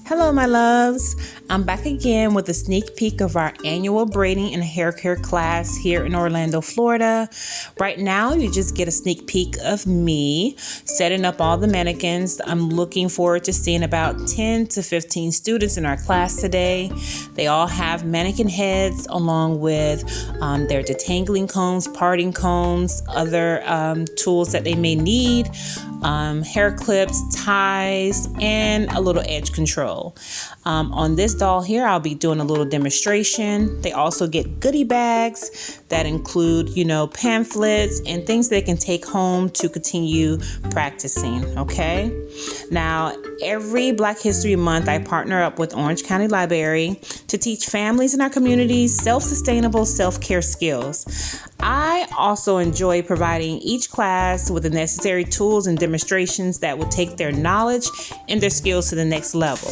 Hello, my loves. I'm back again with a sneak peek of our annual braiding and hair care class here in Orlando, Florida. Right now, you just get a sneak peek of me setting up all the mannequins. I'm looking forward to seeing about 10 to 15 students in our class today. They all have mannequin heads along with their detangling combs, parting combs, other tools that they may need, hair clips, ties, and a little edge control. On this doll here, I'll be doing a little demonstration. They also get goodie bags that include, pamphlets and things they can take home to continue practicing, okay? Now, every Black History Month, I partner up with Orange County Library to teach families in our communities self-sustainable self-care skills. I also enjoy providing each class with the necessary tools and demonstrations that will take their knowledge and their skills to the next level.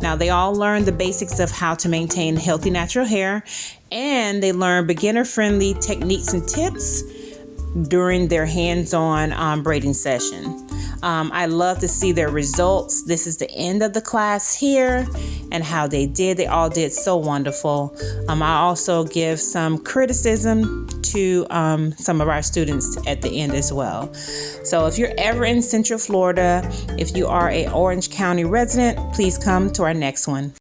Now, they all learn the basics of how to maintain healthy natural hair, and they learn beginner-friendly techniques and tips during their hands-on braiding session. I love to see their results. This is the end of the class here and how they did. They all did so wonderful. I also give some criticism to some of our students at the end as well. So if you're ever in Central Florida, if you are a Orange County resident, please come to our next one.